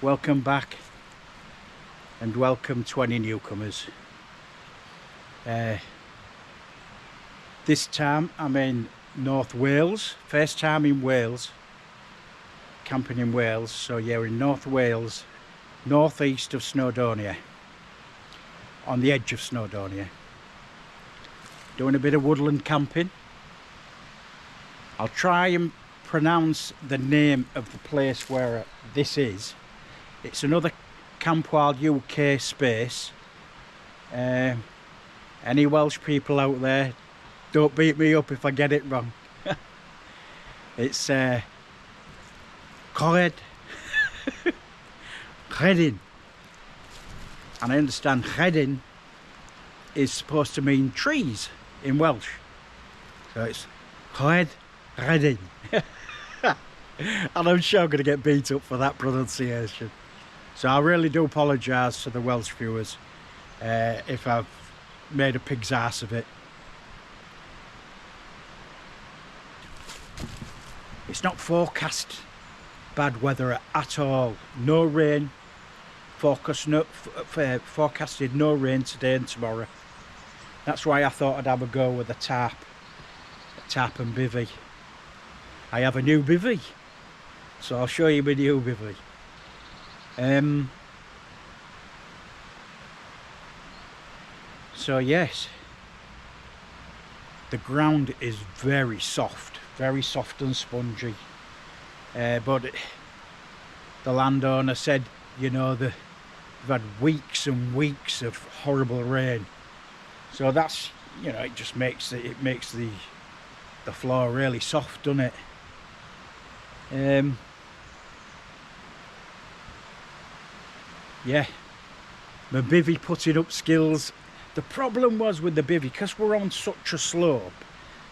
Welcome back and welcome to any newcomers. This time I'm in North Wales, first time in Wales, camping in Wales. So yeah, we're in North Wales, northeast of Snowdonia, on the edge of Snowdonia, doing a bit of woodland camping. I'll try and pronounce the name of the place where this is. It's another Camp Wild UK space. Any Welsh people out there, don't beat me up if I get it wrong. It's Coed Rhedyn, and I understand Rhedyn is supposed to mean trees in Welsh, so it's Coed Rhedyn. And I'm sure I'm going to get beat up for that pronunciation, so I really do apologise to the Welsh viewers if I've made a pig's ass of it. It's not forecast bad weather at all. No rain. Forecasted no rain today and tomorrow. That's why I thought I'd have a go with a tarp and bivvy. I have a new bivvy, so I'll show you my new bivvy. So yes, the ground is very soft and spongy, but the landowner said, you know, they've had weeks and weeks of horrible rain, so that's, you know, it just makes the floor really soft, doesn't it? Yeah, my bivvy putting up skills. The problem was with the bivvy, because we're on such a slope,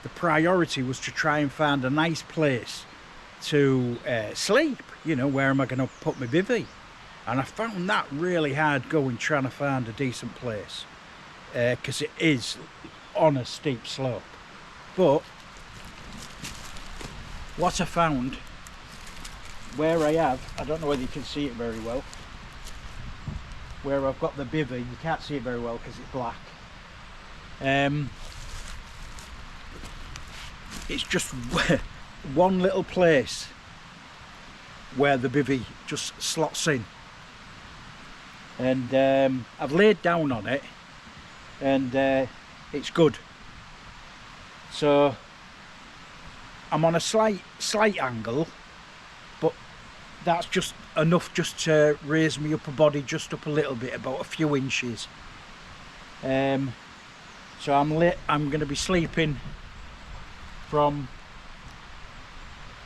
the priority was to try and find a nice place to sleep. You know, where am I going to put my bivvy? And I found that really hard going, trying to find a decent place, because it is on a steep slope. But what I found, where I don't know whether you can see it very well, where I've got the bivvy, you can't see it very well because it's black. It's just one little place where the bivvy just slots in, and I've laid down on it, and it's good. So I'm on a slight angle, but that's just enough just to raise me upper body just up a little bit, about a few inches. So I'm going to be sleeping from,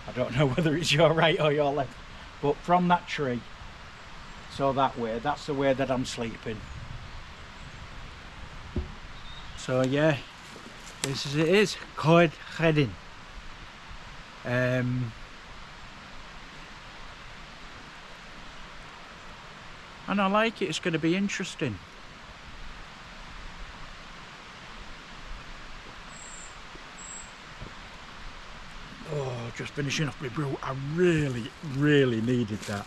I don't know whether it's your right or your left, but from that tree, so that way, that's the way that I'm sleeping. So yeah, this is, it is Coed Rhedyn. And I like it. It's going to be interesting. Oh, just finishing off my brew. I really needed that.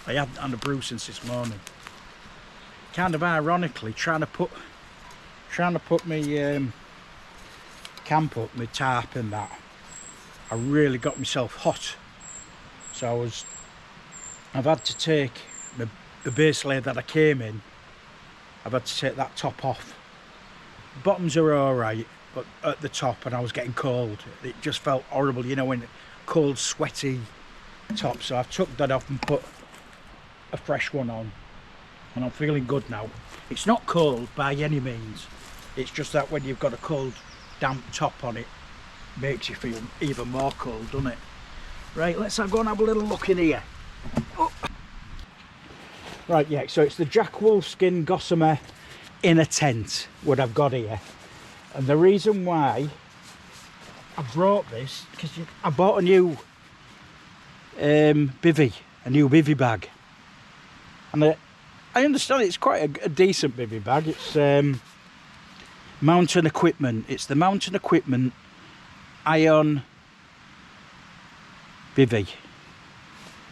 I hadn't had a brew since this morning. Kind of ironically, trying to put my camp up, my tarp and that, I really got myself hot. So I've had to take the base layer that I came in, I've had to take that top off. The bottoms are alright, but at the top, and I was getting cold. It just felt horrible, you know, when cold, sweaty top. So I've took that off and put a fresh one on, and I'm feeling good now. It's not cold by any means. It's just that when you've got a cold, damp top on, it makes you feel even more cold, doesn't it? Right, let's go and have a little look in here. Oh. Right, yeah, so it's the Jack Wolfskin Gossamer inner tent, what I've got here. And the reason why I brought this, because I bought a new bivvy, a new bivvy bag. And I understand it's quite a decent bivvy bag. It's Mountain Equipment. It's the Mountain Equipment Iron Bivvi.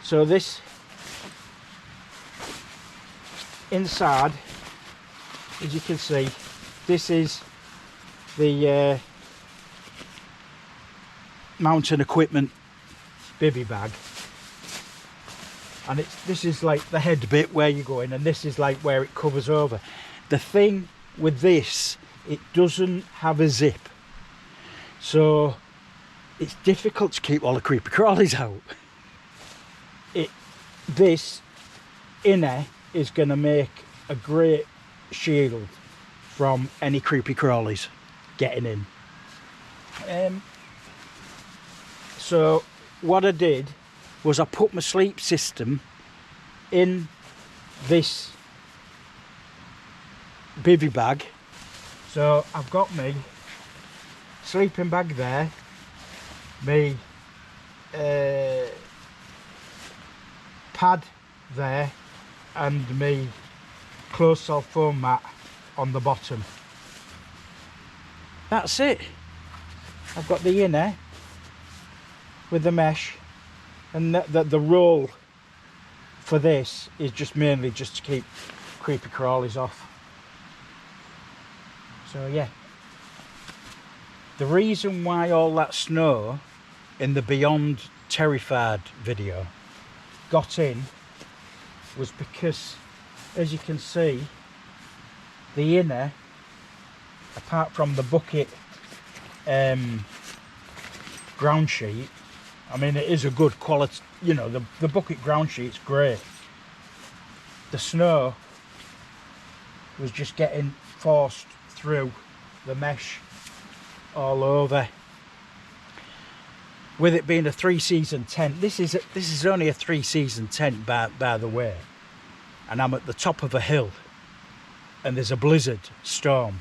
So this inside, as you can see, this is the mountain equipment bivvy bag, and this is like the head bit where you go in, and this is like where it covers over. The thing with this, it doesn't have a zip, so it's difficult to keep all the creepy crawlies out. This inner is going to make a great shield from any creepy crawlies getting in. So what I did was I put my sleep system in this bivvy bag. So I've got my sleeping bag there, my pad there, and my closed cell foam mat on the bottom. That's it. I've got the inner with the mesh, and the roll for this is just mainly just to keep creepy crawlies off. So yeah, the reason why all that snow in the Beyond Terrified video got in was because, as you can see, the inner, apart from the bucket ground sheet, I mean, it is a good quality, you know, the bucket ground sheet's great. The snow was just getting forced through the mesh all over. With it being a 3-season tent, this is only a 3-season tent by the way, and I'm at the top of a hill, and there's a blizzard storm,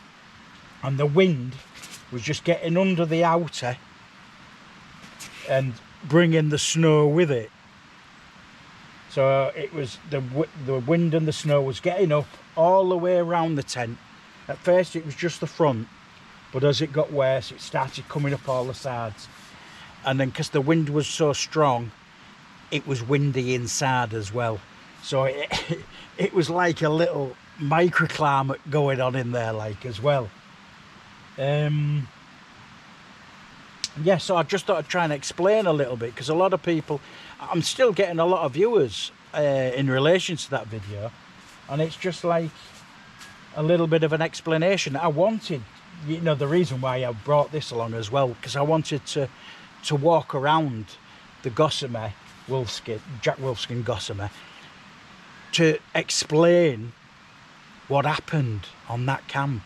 and the wind was just getting under the outer and bringing the snow with it. So it was the wind and the snow was getting up all the way around the tent. At first it was just the front, but as it got worse it started coming up all the sides. And then because the wind was so strong, it was windy inside as well. So it was like a little microclimate going on in there like as well. Yeah, so I just thought I'd try and explain a little bit, because a lot of people, I'm still getting a lot of viewers in relation to that video, and it's just like a little bit of an explanation. I wanted, you know, the reason why I brought this along as well, because I wanted to walk around the Gossamer Wolfskin, Jack Wolfskin Gossamer, to explain what happened on that camp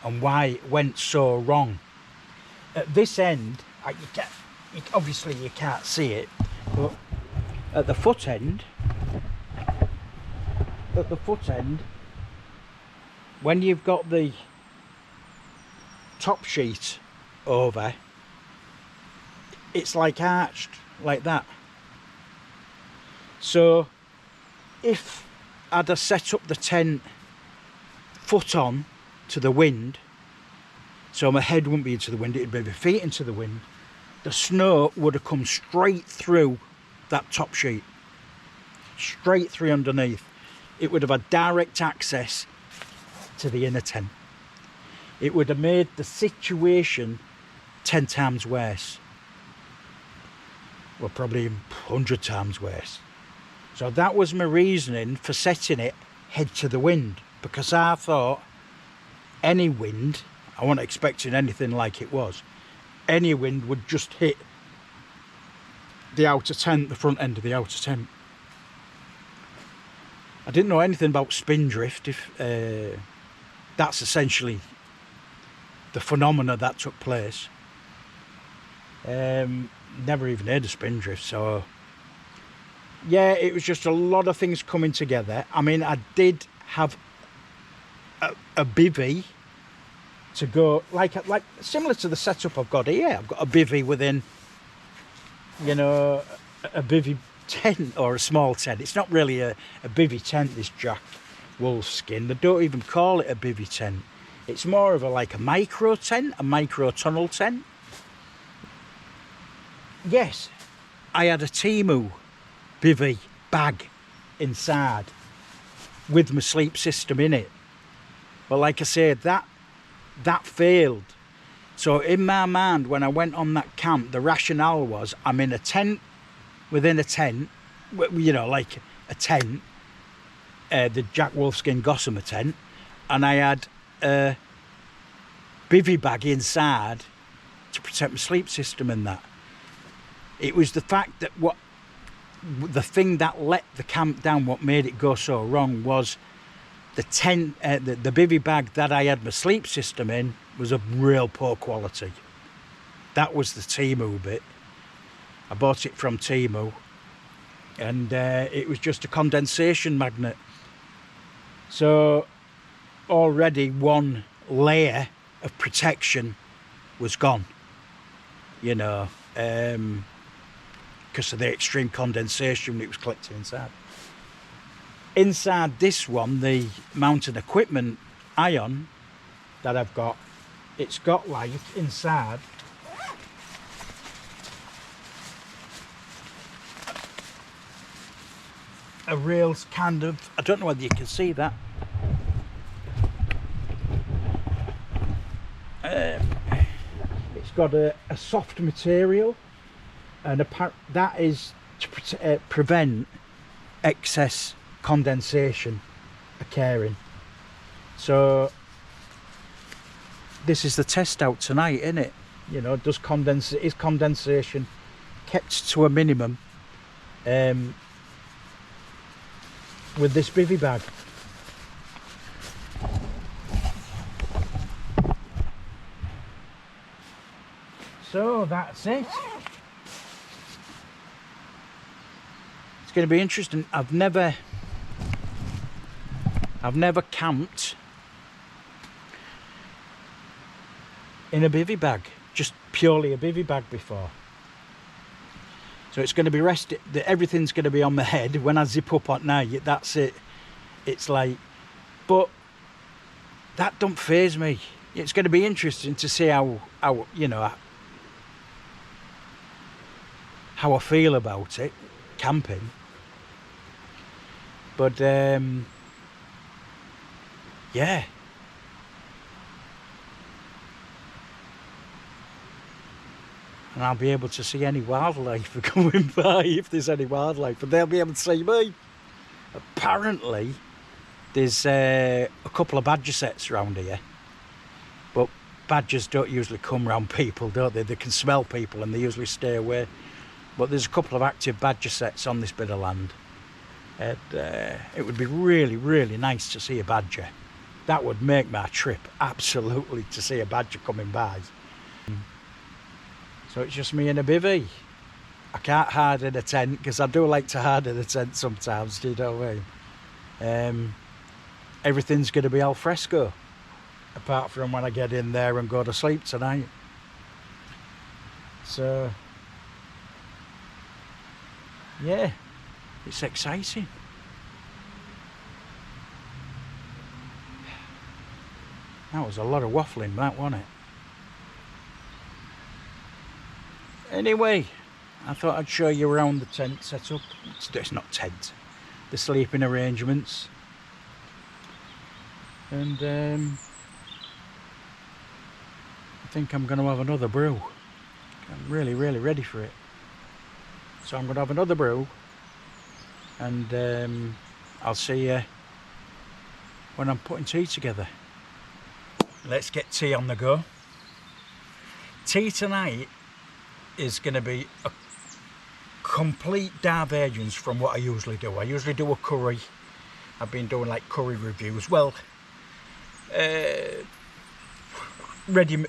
and why it went so wrong. At this end, obviously you can't see it, but at the foot end, when you've got the top sheet over, it's like arched like that. So if I'd have set up the tent foot on to the wind, so my head wouldn't be into the wind, it'd be my feet into the wind, the snow would have come straight through that top sheet, straight through underneath. It would have had direct access to the inner tent. It would have made the situation 10 times worse. Well, probably 100 times worse. So that was my reasoning for setting it head to the wind, because I thought any wind, I wasn't expecting anything like it was, any wind would just hit the outer tent, the front end of the outer tent. I didn't know anything about spindrift. If that's essentially the phenomena that took place. Never even heard of spindrift, so yeah, it was just a lot of things coming together. I mean, I did have a bivvy to go, like similar to the setup I've got here. I've got a bivvy within, you know, a bivvy tent, or a small tent. It's not really a bivvy tent, this Jack Wolfskin. They don't even call it a bivvy tent. It's more of like a micro tent, a micro tunnel tent. Yes, I had a Timu bivvy bag inside, with my sleep system in it. But like I said, that failed. So in my mind, when I went on that camp, the rationale was I'm in a tent within a tent, you know, like a tent, the Jack Wolfskin Gossamer tent, and I had a bivvy bag inside to protect my sleep system and that. It was the fact that the thing that let the camp down, what made it go so wrong, was the tent, the bivvy bag that I had my sleep system in was of real poor quality. That was the Temu bit. I bought it from Temu, and it was just a condensation magnet. So already one layer of protection was gone, you know, because of the extreme condensation it was collecting inside. Inside this one, the mountain equipment ion that I've got, it's got like inside a real kind of, I don't know whether you can see that, it's got a soft material, and that is to prevent excess condensation occurring. So this is the test out tonight, isn't it? You know, is condensation kept to a minimum with this bivvy bag? So that's it. It's going to be interesting. I've never camped in a bivvy bag, just purely a bivvy bag before. So it's going to be everything's going to be on my head. When I zip up at night, that's it. It's like, but that don't faze me. It's going to be interesting to see how you know, how I feel about it, camping. But yeah, and I'll be able to see any wildlife going by, if there's any wildlife, but they'll be able to see me. Apparently there's a couple of badger sets around here, but badgers don't usually come around people, don't they? They can smell people and they usually stay away. But there's a couple of active badger sets on this bit of land, and it would be really, really nice to see a badger. That would make my trip, absolutely, to see a badger coming by. So it's just me and a bivvy. I can't hide in a tent, because I do like to hide in a tent sometimes, do you know what I mean? Everything's going to be al fresco, apart from when I get in there and go to sleep tonight. So yeah, it's exciting. That was a lot of waffling, that, wasn't it? Anyway, I thought I'd show you around the tent setup. It's not tent, the sleeping arrangements. And I think I'm going to have another brew. I'm really, really ready for it. So I'm going to have another brew, and I'll see you when I'm putting tea together. Let's get tea on the go. Tea tonight is going to be a complete divergence from what I usually do. I usually do a curry. I've been doing like curry reviews. Well, ready-made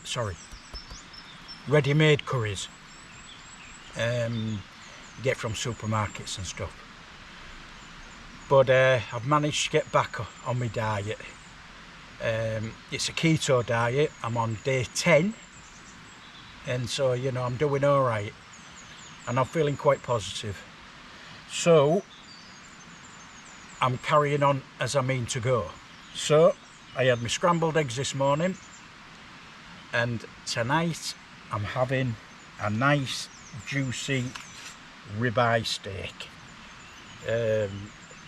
curries. You get from supermarkets and stuff. But I've managed to get back on my diet. It's a keto diet. I'm on day 10, and so, you know, I'm doing all right, and I'm feeling quite positive. So I'm carrying on as I mean to go. So I had my scrambled eggs this morning, and tonight I'm having a nice juicy ribeye steak.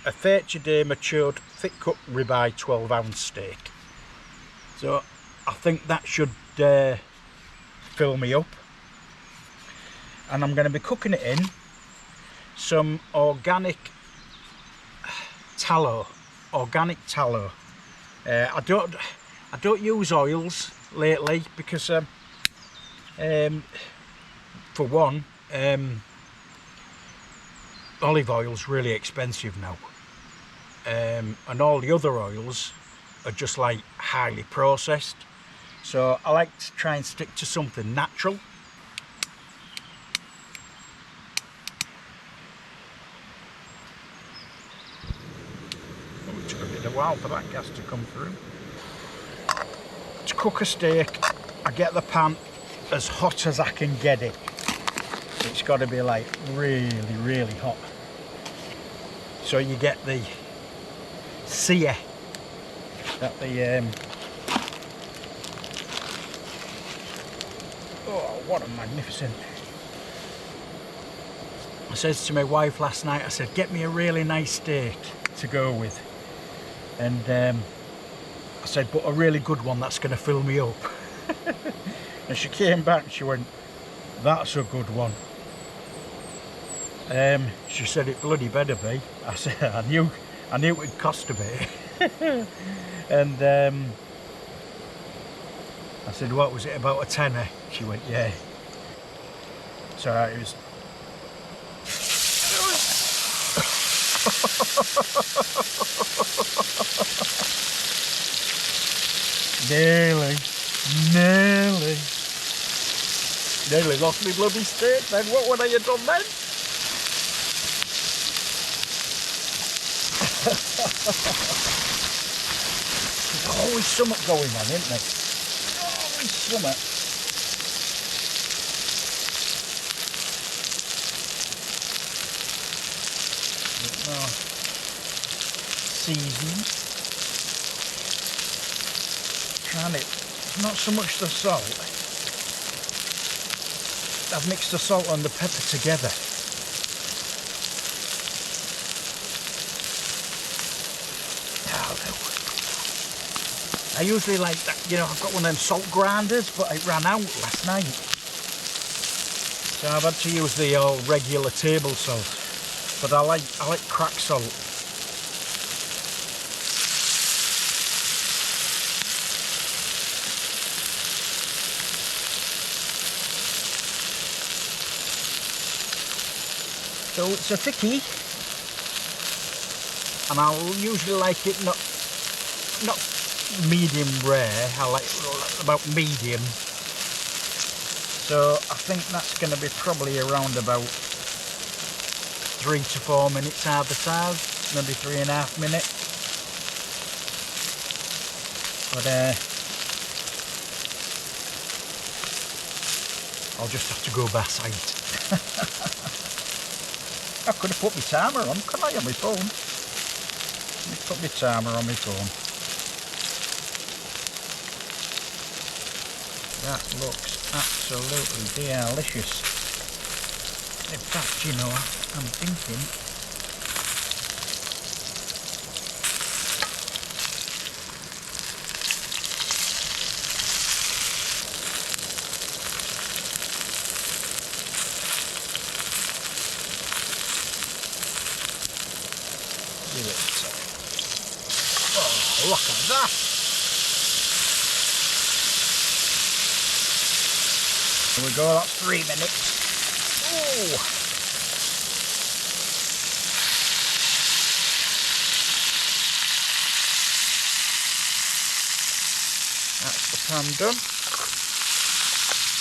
a 30-day matured thick cut ribeye 12-ounce steak. So I think that should fill me up. And I'm going to be cooking it in some organic tallow. I don't use oils lately because for one, olive oil's really expensive now, and all the other oils are just like highly processed, so I like to try and stick to something natural. It took a bit of a while for that gas to come through. To cook a steak, I get the pan as hot as I can get it. It's got to be like really hot, so you get the sear that the oh, what a magnificent. I said to my wife last night, I said, get me a really nice steak to go with, and I said, but a really good one that's going to fill me up. And she came back and she went, that's a good one. She said, it bloody better be. I said, I knew it would cost a bit. And I said, what was it, about a tenner? She went, yeah. So it was. Nearly lost me bloody steak then. What would I have done then? There's always something going on, isn't there? Always something. No seasoning. Trying it. Not so much the salt. I've mixed the salt and the pepper together. I usually like that, you know, I've got one of them salt grinders, but it ran out last night. So I've had to use the regular table salt. But I like crack salt. So it's a thickie, and I'll usually like it not medium rare. I like about medium. So I think that's going to be probably around about 3 to 4 minutes either side, maybe 3.5 minutes. But I'll just have to go by sight. I could have put my timer on, could I, on my phone? Let me put my timer on my phone. That looks absolutely delicious. In fact, you know, I'm thinking give it. Oh, look at that! Here we go, that's 3 minutes. Oh! That's the pan done.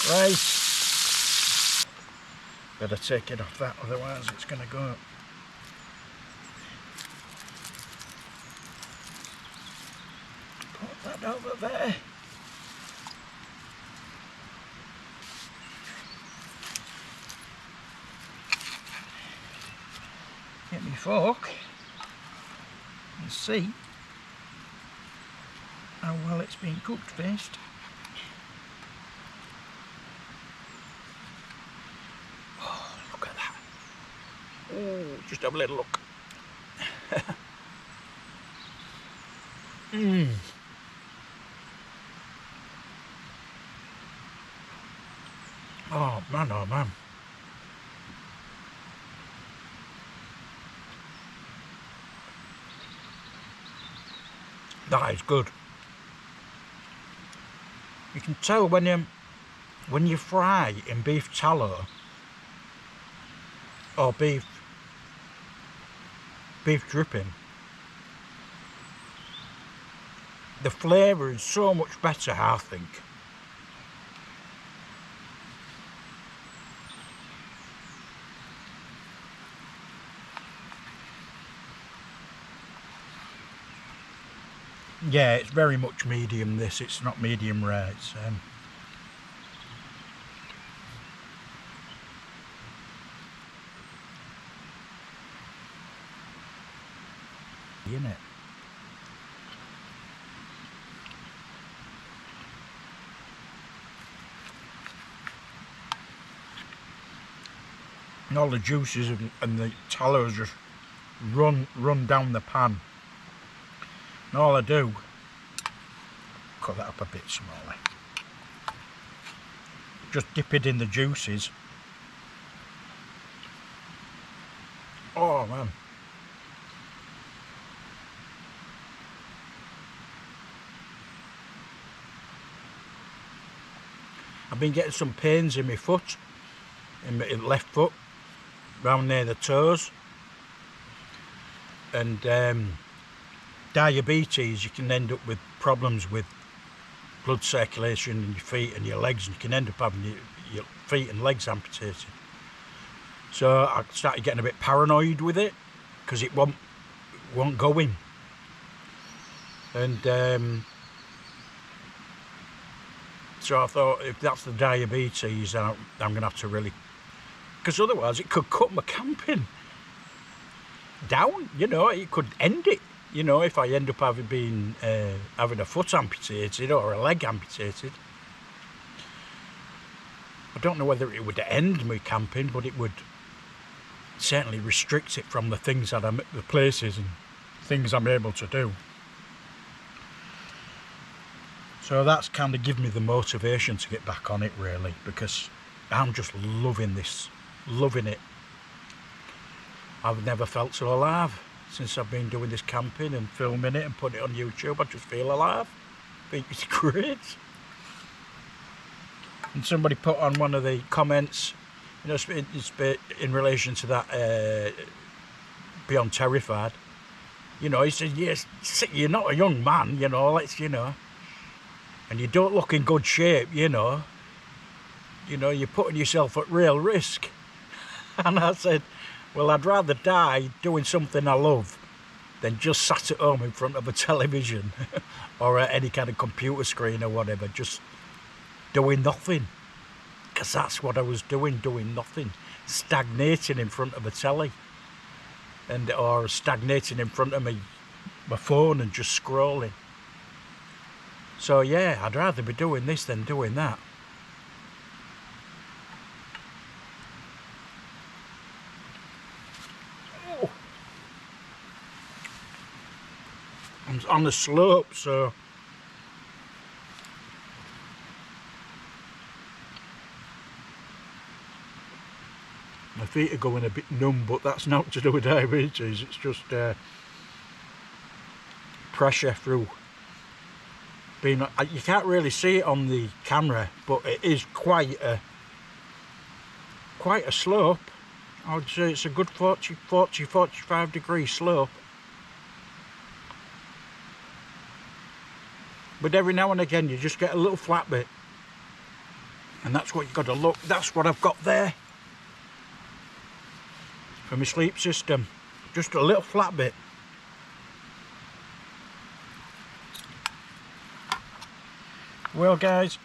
Right. Better take it off that, otherwise it's going to go. Put that over there. Get my fork and see how well it's been cooked first. Oh, look at that. Oh, just have a little look. Oh man, oh man. That is good. You can tell when you fry in beef tallow or beef dripping, the flavour is so much better, I think. Yeah, it's very much medium this, it's not medium rare, it's in it. And all the juices and the tallow just run down the pan. And all I do, cut that up a bit smaller, just dip it in the juices. Oh man. I've been getting some pains in my foot, in my left foot, round near the toes. And diabetes, you can end up with problems with blood circulation in your feet and your legs, and you can end up having your feet and legs amputated. So I started getting a bit paranoid with it because it won't go in. And so I thought, if that's the diabetes, I'm going to have to really, because otherwise it could cut my camping down, you know, it could end it, you know, if I end up having a foot amputated or a leg amputated. I don't know whether it would end my camping, but it would certainly restrict it from the things that the places and things I'm able to do. So that's kind of given me the motivation to get back on it, really, because I'm just loving this, loving it. I've never felt so alive since I've been doing this camping and filming it and putting it on YouTube. I just feel alive. I think it's great. And somebody put on one of the comments, you know, it's in relation to that Beyond Terrified. You know, he said, yes, you're not a young man, you know, you know, and you don't look in good shape, you know, you're putting yourself at real risk. And I said, well, I'd rather die doing something I love than just sat at home in front of a television or any kind of computer screen or whatever, just doing nothing. Because that's what I was doing nothing. Stagnating in front of a telly. Or stagnating in front of my phone and just scrolling. So yeah, I'd rather be doing this than doing that. Oh. I'm on the slope, so my feet are going a bit numb, but that's not to do with diabetes, it's just pressure through being, you can't really see it on the camera, but it is quite a slope. I would say it's a good 45 degree slope. But every now and again you just get a little flat bit, and that's what you've got to look. That's what I've got there for my sleep system, just a little flat bit. Well guys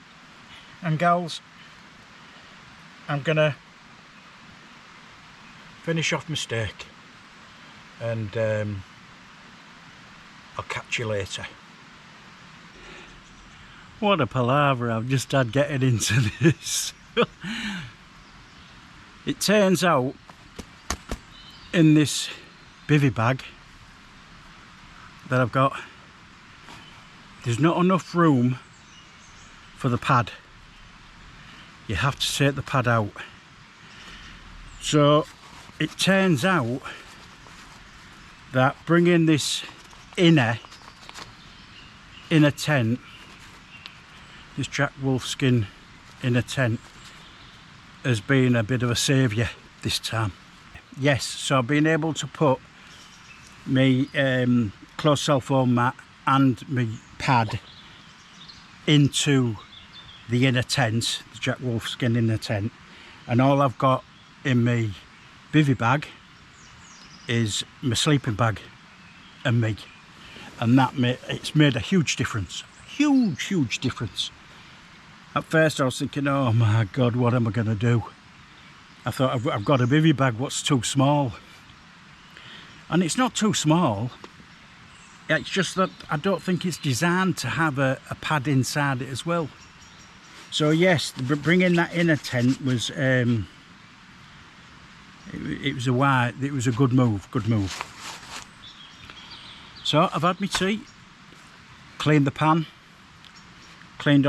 and gals, I'm gonna finish off my steak, and I'll catch you later. What a palaver I've just had getting into this. It turns out in this bivvy bag that I've got, there's not enough room for the pad. You have to take the pad out. So it turns out that bringing this inner tent, this jack wolfskin inner tent, has been a bit of a saviour this time. Yes, so I've been able to put my closed cell foam mat and my pad into the inner tent, the jack wolfskin inner tent, and all I've got in my bivvy bag is my sleeping bag and me, and it's made a huge difference. Huge difference. At first I was thinking, oh my god, what am I going to do? I thought, I've got a bivvy bag, what's too small? And it's not too small, it's just that I don't think it's designed to have a pad inside it as well. So yes, bringing that inner tent was it was a good move. So I've had my tea, cleaned the pan, cleaned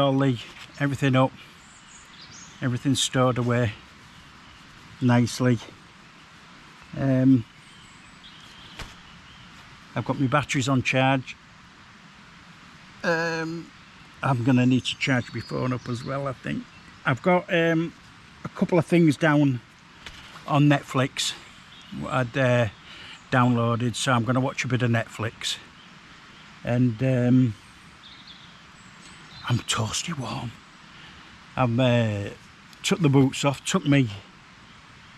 everything up, everything's stored away nicely. I've got my batteries on charge. I'm gonna need to charge my phone up as well, I think. I've got a couple of things down on Netflix what I'd downloaded, so I'm gonna watch a bit of Netflix. And I'm toasty warm. I've took the boots off, took me,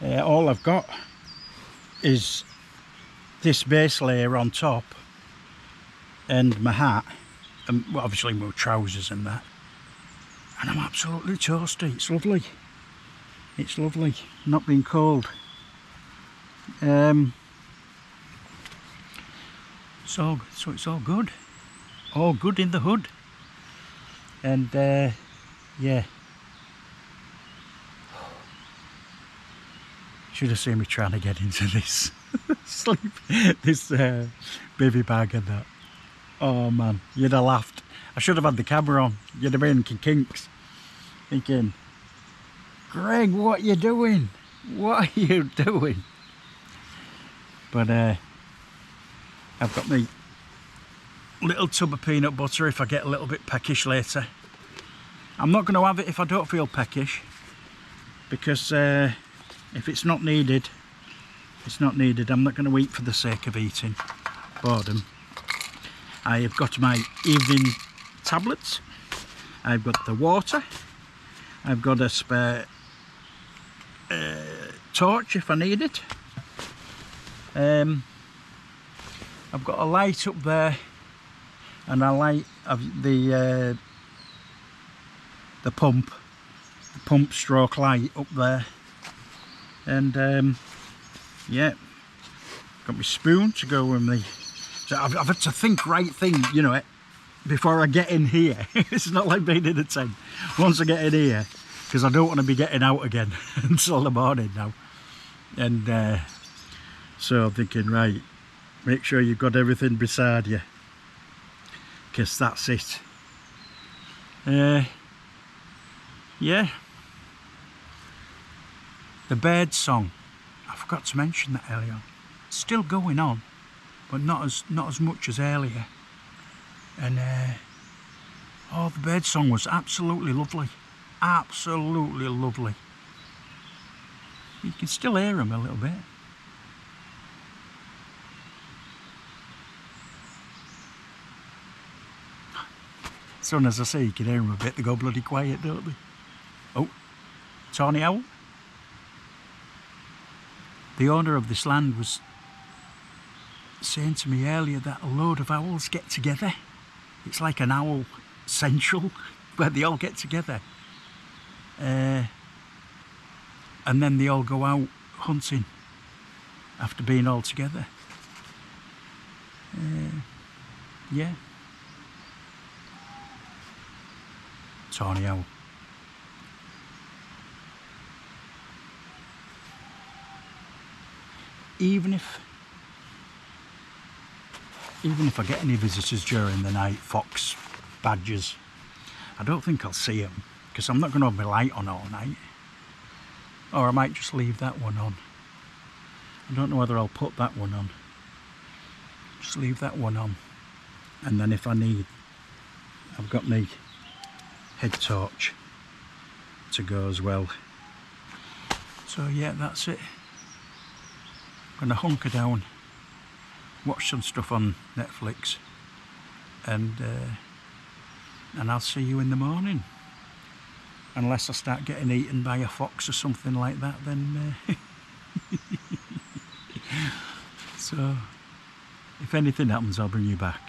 all I've got is this base layer on top and my hat, and obviously my trousers and that, and I'm absolutely toasty. It's lovely, not being cold. So it's all good in the hood. And yeah, should have seen me trying to get into this this bivvy bag and that. Oh man, you'd have laughed. I should have had the camera on. You'd have been kinks, thinking, Greg, what are you doing? What are you doing? But I've got my little tub of peanut butter if I get a little bit peckish later. I'm not going to have it if I don't feel peckish, because if it's not needed, it's not needed. I'm not going to eat for the sake of eating. Boredom. I have got my evening tablets. I've got the water. I've got a spare torch if I need it. I've got a light up there, and a light of the pump stroke light up there, and yeah, got my spoon to go with me. So I've had to think right thing, you know, before I get in here. It's not like being in a tent. Once I get in here, because I don't want to be getting out again until the morning now. And so I'm thinking, right, make sure you've got everything beside you, because that's it. Yeah, the bird song, I forgot to mention that earlier on. It's still going on, but not as much as earlier. And oh, the bird song was absolutely lovely, absolutely lovely. You can still hear them a little bit. As soon as I say you can hear them a bit, they go bloody quiet, don't they? Oh, tawny owl. The owner of this land was saying to me earlier that a load of owls get together. It's like an owl central where they all get together. And then they all go out hunting after being all together. Yeah. Tawny owl. Even if even if I get any visitors during the night, fox, badgers, I don't think I'll see them because I'm not going to have my light on all night. Or I might just leave that one on. I don't know whether I'll put that one on. Just leave that one on. And then if I need, I've got my head torch to go as well. So yeah, that's it. I'm going to hunker down, watch some stuff on Netflix, and I'll see you in the morning. Unless I start getting eaten by a fox or something like that, then so if anything happens, I'll bring you back.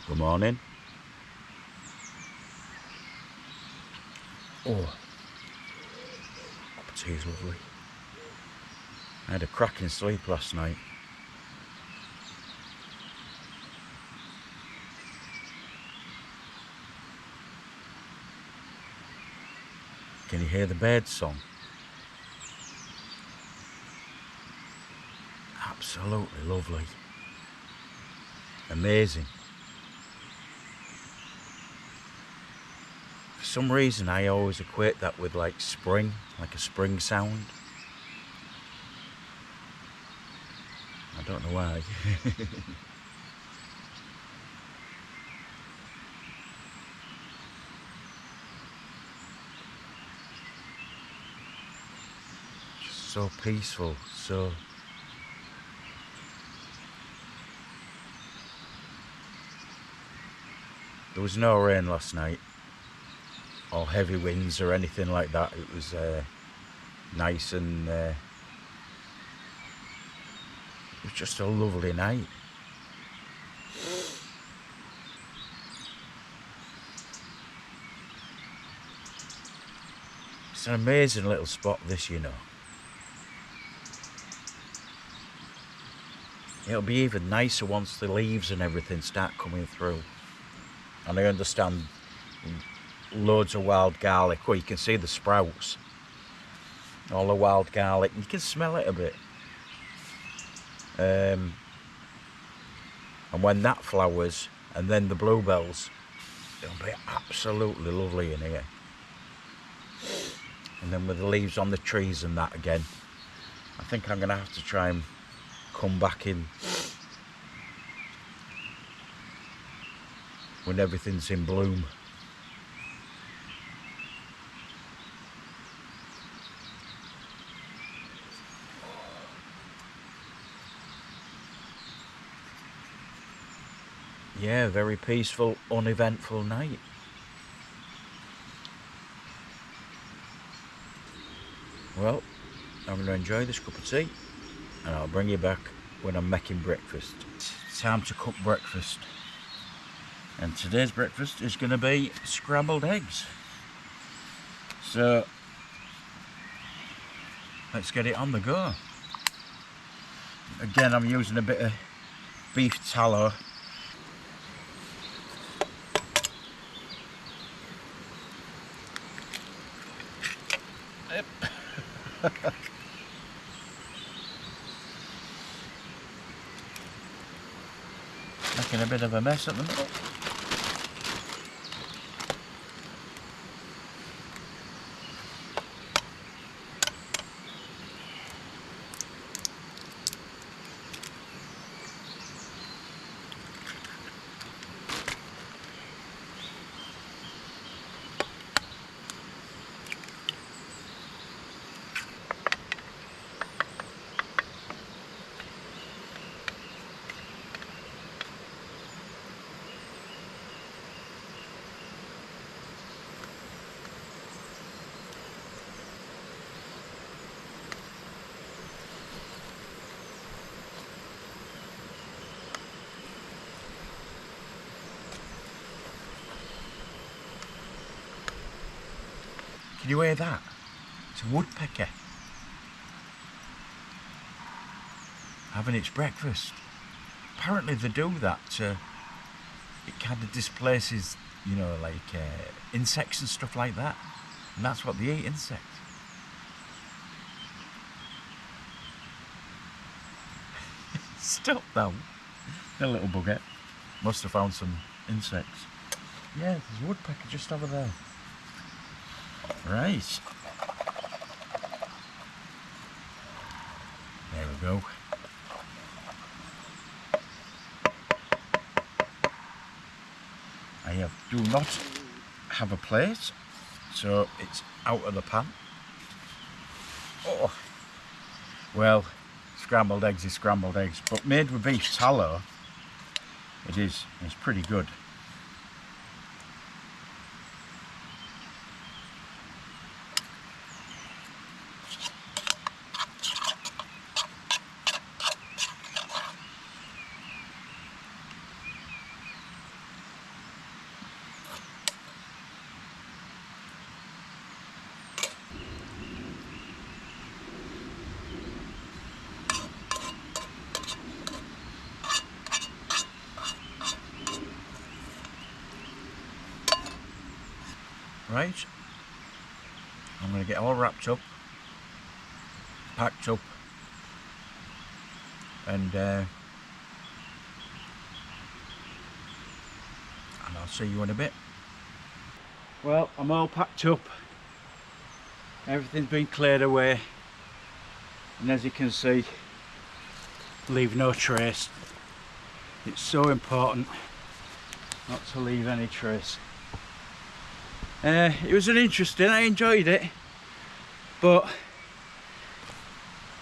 Good morning. Oh, cup of tea is lovely. I had a cracking sleep last night. Can you hear the bird song? Absolutely lovely. Amazing. For some reason I always equate that with like spring, like a spring sound. I don't know why. Just so peaceful, so... There was no rain last night, or heavy winds or anything like that. It was nice and it was just a lovely night. It's an amazing little spot, this, you know. It'll be even nicer once the leaves and everything start coming through. And I understand loads of wild garlic. Well, you can see the sprouts. All the wild garlic. You can smell it a bit. And when that flowers, and then the bluebells, it'll be absolutely lovely in here. And then with the leaves on the trees and that again, I think I'm going to have to try and come back in when everything's in bloom. Yeah, very peaceful, uneventful night. Well, I'm going to enjoy this cup of tea and I'll bring you back when I'm making breakfast. It's time to cook breakfast. And today's breakfast is going to be scrambled eggs. So, let's get it on the go. Again, I'm using a bit of beef tallow. Making a bit of a mess at the minute. Can you hear that? It's a woodpecker having its breakfast. Apparently they do that. It kind of displaces, you know, like insects and stuff like that. And that's what they eat, insects. Stop that. A little bugger. Must have found some insects. Yeah, there's a woodpecker just over there. Right. There we go. I do not have a plate, so it's out of the pan. Oh, well, scrambled eggs is scrambled eggs, but made with beef tallow, it is. It's pretty good. Right, I'm going to get all wrapped up, packed up, and I'll see you in a bit. Well, I'm all packed up, everything's been cleared away, and as you can see, leave no trace. It's so important not to leave any trace. It was I enjoyed it, but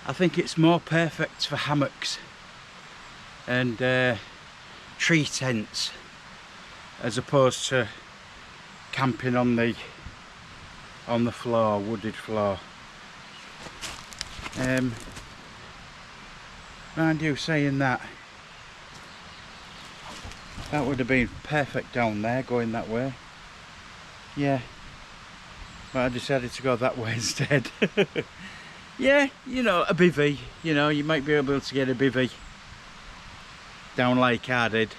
I think it's more perfect for hammocks and tree tents as opposed to camping on the floor, wooded floor. Mind you, saying that would have been perfect down there, going that way. Yeah, but I decided to go that way instead. Yeah, you know, a bivvy, you know, you might be able to get a bivvy down like I did.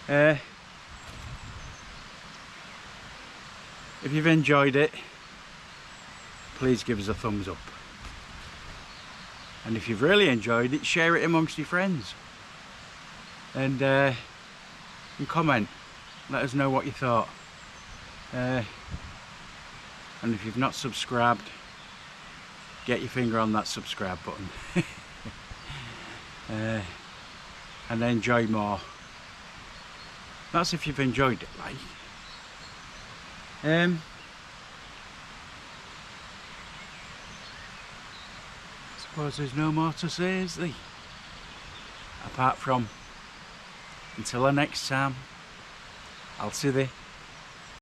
If you've enjoyed it, please give us a thumbs up. And if you've really enjoyed it, share it amongst your friends. And comment, let us know what you thought. And if you've not subscribed, get your finger on that subscribe button. And enjoy more. That's if you've enjoyed it, like. Suppose there's no more to say, is there? Apart from, until the next time, I'll see thee